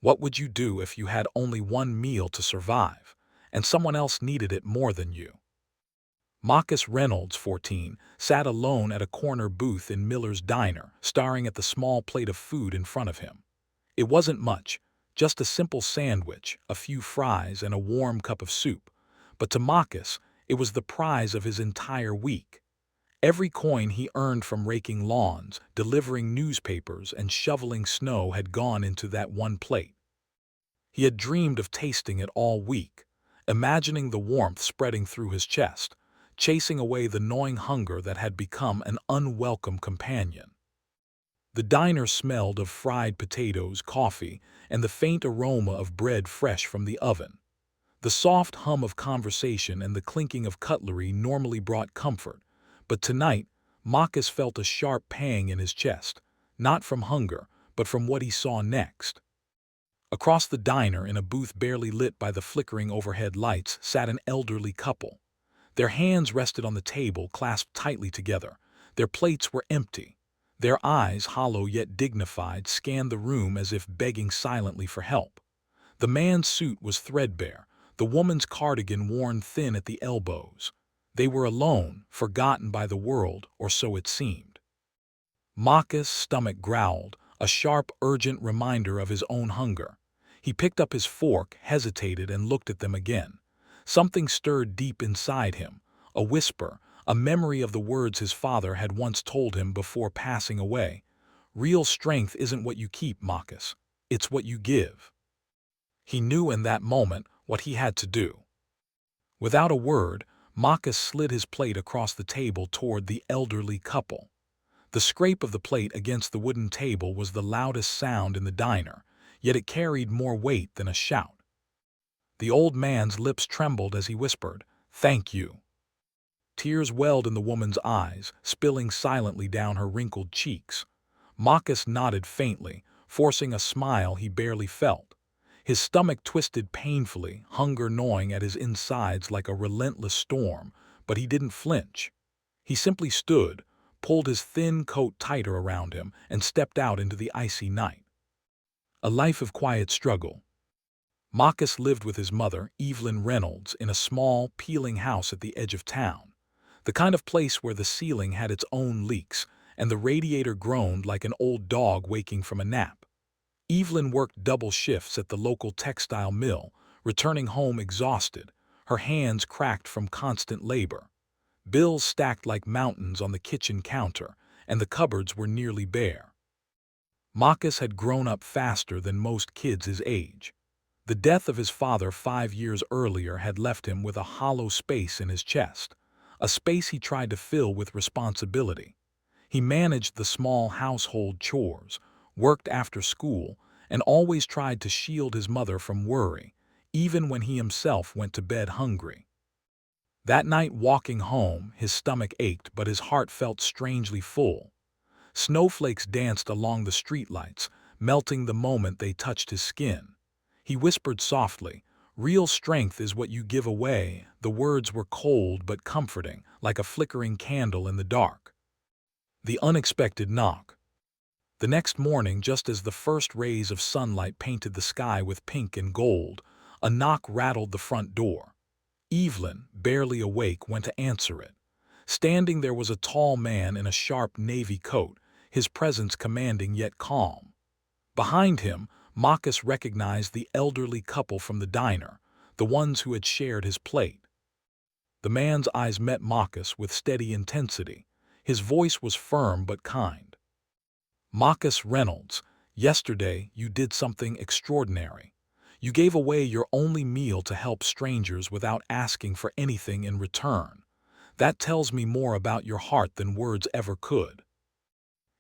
What would you do if you had only one meal to survive, and someone else needed it more than you? Marcus Reynolds, 14, sat alone at a corner booth in Miller's diner, staring at the small plate of food in front of him. It wasn't much, just a simple sandwich, a few fries, and a warm cup of soup. But to Marcus, it was the prize of his entire week. Every coin he earned from raking lawns, delivering newspapers, and shoveling snow had gone into that one plate. He had dreamed of tasting it all week, imagining the warmth spreading through his chest, chasing away the gnawing hunger that had become an unwelcome companion. The diner smelled of fried potatoes, coffee, and the faint aroma of bread fresh from the oven. The soft hum of conversation and the clinking of cutlery normally brought comfort, but tonight Marcus felt a sharp pang in his chest, not from hunger, but from what he saw next. Across the diner, in a booth barely lit by the flickering overhead lights, sat an elderly couple. Their hands rested on the table, clasped tightly together. Their plates were empty. Their eyes, hollow yet dignified, scanned the room as if begging silently for help. The man's suit was threadbare, the woman's cardigan worn thin at the elbows. They were alone, forgotten by the world, or so it seemed. Marcus' stomach growled, a sharp, urgent reminder of his own hunger. He picked up his fork, hesitated, and looked at them again. Something stirred deep inside him, a whisper, a memory of the words his father had once told him before passing away. Real strength isn't what you keep, Marcus. It's what you give. He knew in that moment what he had to do. Without a word, Marcus slid his plate across the table toward the elderly couple. The scrape of the plate against the wooden table was the loudest sound in the diner, yet it carried more weight than a shout. The old man's lips trembled as he whispered, "Thank you." Tears welled in the woman's eyes, spilling silently down her wrinkled cheeks. Marcus nodded faintly, forcing a smile he barely felt. His stomach twisted painfully, hunger gnawing at his insides like a relentless storm, but he didn't flinch. He simply stood, pulled his thin coat tighter around him, and stepped out into the icy night. A life of quiet struggle. Marcus lived with his mother, Evelyn Reynolds, in a small, peeling house at the edge of town. The kind of place where the ceiling had its own leaks, and the radiator groaned like an old dog waking from a nap. Evelyn worked double shifts at the local textile mill, returning home exhausted, her hands cracked from constant labor. Bills stacked like mountains on the kitchen counter, and the cupboards were nearly bare. Marcus had grown up faster than most kids his age. The death of his father 5 years earlier had left him with a hollow space in his chest, a space he tried to fill with responsibility. He managed the small household chores, worked after school, and always tried to shield his mother from worry, even when he himself went to bed hungry. That night walking home, his stomach ached, but his heart felt strangely full. Snowflakes danced along the streetlights, melting the moment they touched his skin. He whispered softly, "Real strength is what you give away." The words were cold but comforting, like a flickering candle in the dark. The unexpected knock. The next morning, just as the first rays of sunlight painted the sky with pink and gold, a knock rattled the front door. Evelyn, barely awake, went to answer it. Standing there was a tall man in a sharp navy coat, his presence commanding yet calm. Behind him, Marcus recognized the elderly couple from the diner, the ones who had shared his plate. The man's eyes met Marcus with steady intensity. His voice was firm but kind. "Marcus Reynolds, yesterday you did something extraordinary. You gave away your only meal to help strangers without asking for anything in return. That tells me more about your heart than words ever could."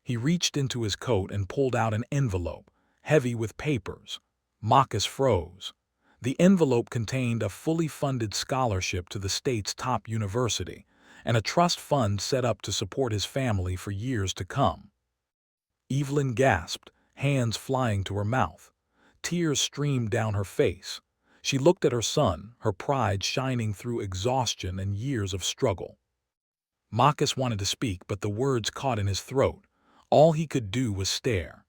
He reached into his coat and pulled out an envelope, heavy with papers. Marcus froze. The envelope contained a fully funded scholarship to the state's top university, and a trust fund set up to support his family for years to come. Evelyn gasped, hands flying to her mouth. Tears streamed down her face. She looked at her son, her pride shining through exhaustion and years of struggle. Marcus wanted to speak, but the words caught in his throat. All he could do was stare.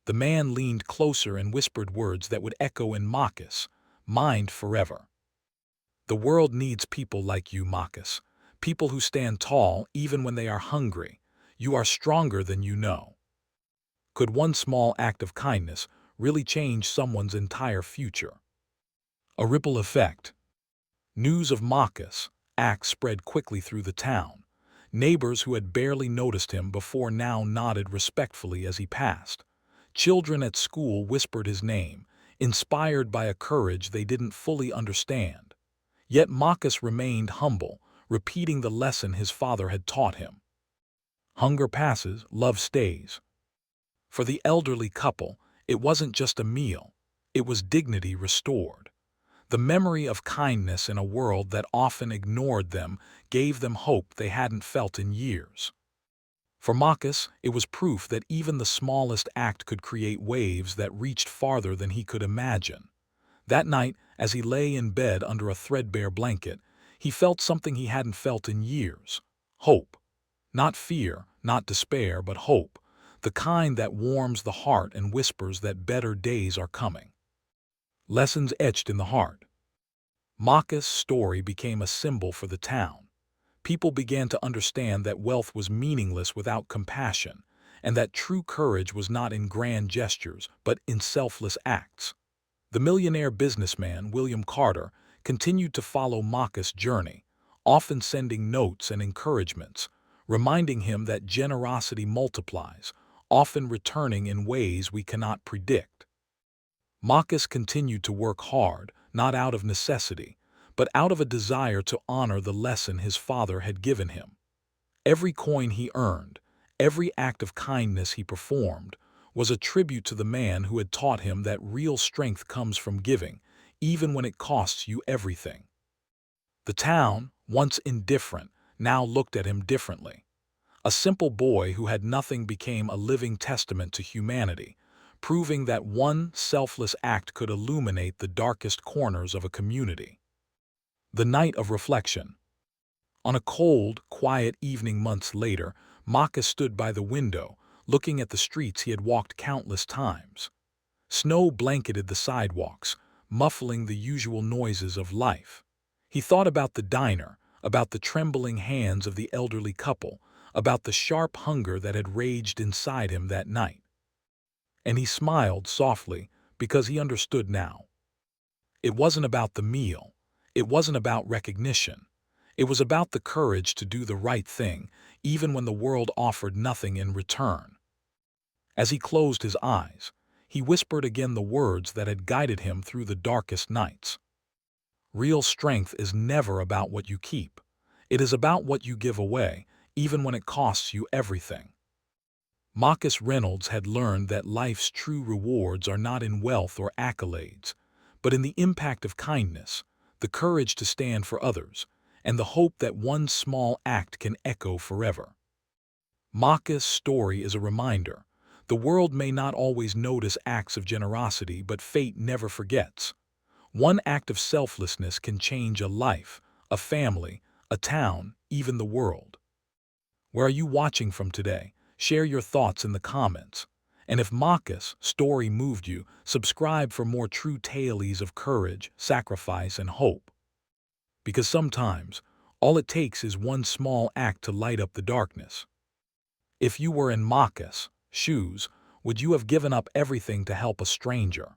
The man leaned closer and whispered words that would echo in Marcus' mind forever. The world needs people like you, Marcus. People who stand tall even when they are hungry. You are stronger than you know. Could one small act of kindness really change someone's entire future? A ripple effect. News of Marcus' act spread quickly through the town. Neighbors who had barely noticed him before now nodded respectfully as he passed. Children at school whispered his name, inspired by a courage they didn't fully understand. Yet Marcus remained humble, repeating the lesson his father had taught him. Hunger passes, love stays. For the elderly couple, it wasn't just a meal, it was dignity restored. The memory of kindness in a world that often ignored them gave them hope they hadn't felt in years. For Marcus, it was proof that even the smallest act could create waves that reached farther than he could imagine. That night, as he lay in bed under a threadbare blanket, he felt something he hadn't felt in years. Hope. Not fear, not despair, but hope. The kind that warms the heart and whispers that better days are coming. Lessons etched in the heart. Marcus' story became a symbol for the town. People began to understand that wealth was meaningless without compassion, and that true courage was not in grand gestures, but in selfless acts. The millionaire businessman, William Carter, continued to follow Marcus' journey, often sending notes and encouragements, reminding him that generosity multiplies, often returning in ways we cannot predict. Marcus continued to work hard, not out of necessity, but out of a desire to honor the lesson his father had given him. Every coin he earned, every act of kindness he performed, was a tribute to the man who had taught him that real strength comes from giving, even when it costs you everything. The town, once indifferent, now looked at him differently. A simple boy who had nothing became a living testament to humanity, proving that one selfless act could illuminate the darkest corners of a community. The night of reflection. On a cold, quiet evening months later, Marcus stood by the window, looking at the streets he had walked countless times. Snow blanketed the sidewalks, muffling the usual noises of life. He thought about the diner, about the trembling hands of the elderly couple, about the sharp hunger that had raged inside him that night. And he smiled softly because he understood now. It wasn't about the meal. It wasn't about recognition. It was about the courage to do the right thing, even when the world offered nothing in return. As he closed his eyes, he whispered again the words that had guided him through the darkest nights. Real strength is never about what you keep. It is about what you give away, even when it costs you everything. Marcus Reynolds had learned that life's true rewards are not in wealth or accolades, but in the impact of kindness, the courage to stand for others, and the hope that one small act can echo forever. Marcus' story is a reminder. The world may not always notice acts of generosity, but fate never forgets. One act of selflessness can change a life, a family, a town, even the world. Where are you watching from today? Share your thoughts in the comments. And if Marcus' story moved you, subscribe for more true tales of courage, sacrifice, and hope. Because sometimes, all it takes is one small act to light up the darkness. If you were in Marcus' shoes, would you have given up everything to help a stranger?